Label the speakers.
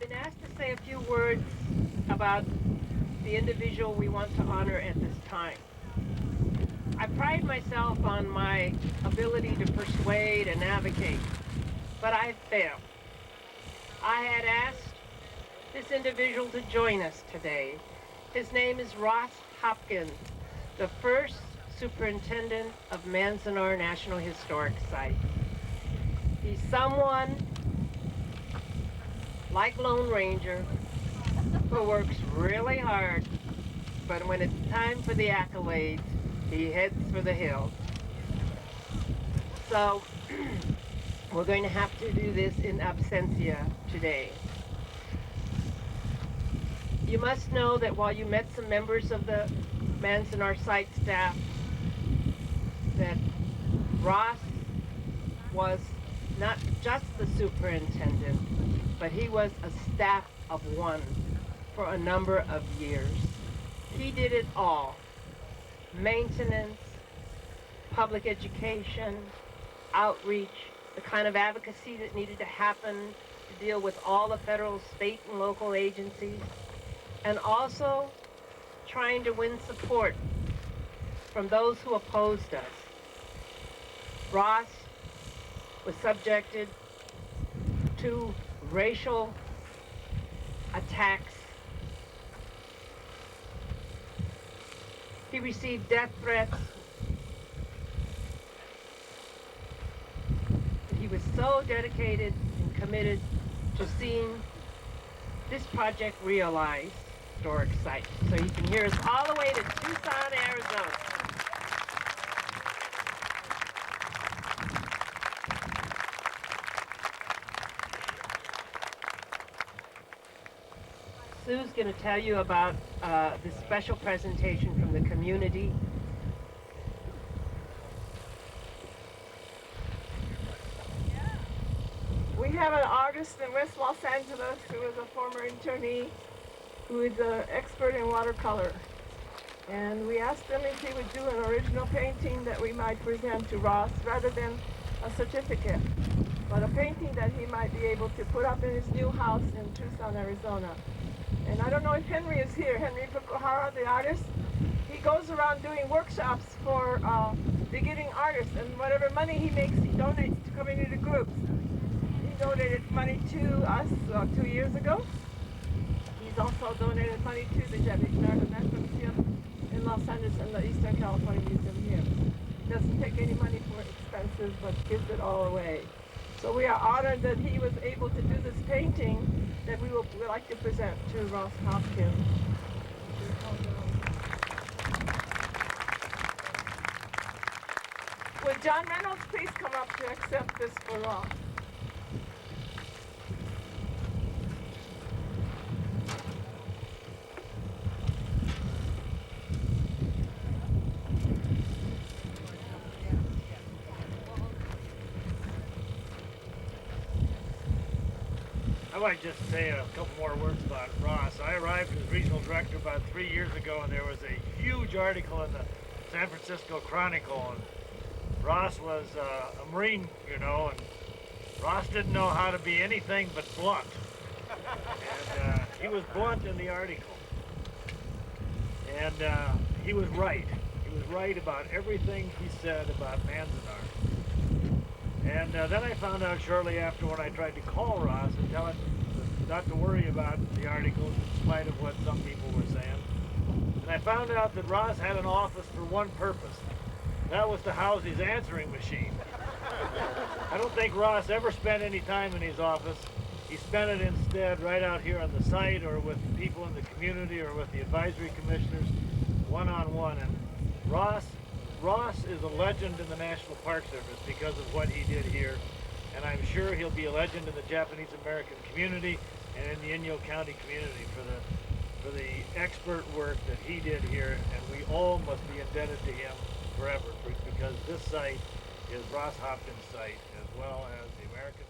Speaker 1: been asked to say a few words about the individual we want to honor at this time. I pride myself on my ability to persuade and advocate, but I've failed. I had asked this individual to join us today. His name is Ross Hopkins, the first superintendent of Manzanar National Historic Site. He's someone like Lone Ranger who works really hard, but when it's time for the accolades, he heads for the hills. So we're going to have to do this in absentia today. You must know that while you met some members of the Manzanar site staff, that Ross was not just the superintendent, but he was a staff of one for a number of years. He did it all: maintenance, public education, outreach, the kind of advocacy that needed to happen to deal with all the federal, state, and local agencies, and also trying to win support from those who opposed us. Ross was subjected to racial attacks. He received death threats. He was so dedicated and committed to seeing this project realized, historic site. So you can hear us all the way to Tucson, Arizona. Sue's going to tell you about this special presentation from the community.
Speaker 2: We have an artist in West Los Angeles who is a former internee, who is an expert in watercolor. And we asked him if he would do an original painting that we might present to Ross rather than a certificate, but a painting that he might be able to put up in his new house in Tucson, Arizona. And I don't know if Henry is here. Henry Fukuhara, the artist, he goes around doing workshops for beginning artists, and whatever money he makes, he donates to community groups. He donated money to us 2 years ago. He's also donated money to the Japanese American National Museum in Los Angeles and the Eastern California Museum here. He doesn't take any money for expenses, but gives it all away. So we are honored that he was able to do this painting that we would like to present to Ross Hopkins. Would John Reynolds please come up to accept this for Ross?
Speaker 3: I might just say a couple more words about Ross. I arrived as regional director about 3 years ago, and there was a huge article in the San Francisco Chronicle, and Ross was a Marine, you know, and Ross didn't know how to be anything but blunt. And he was blunt in the article. And he was right. He was right about everything he said about Manzanar. And then I found out shortly after, when I tried to call Ross and tell him not to worry about the articles in spite of what some people were saying. And I found out that Ross had an office for one purpose. That was to house his answering machine. I don't think Ross ever spent any time in his office. He spent it instead right out here on the site, or with people in the community, or with the advisory commissioners, one-on-one. And Ross is a legend in the National Park Service because of what he did here, and I'm sure he'll be a legend in the Japanese American community and in the Inyo County community for the expert work that he did here, and we all must be indebted to him forever, because this site is Ross Hopkins' site, as well as the American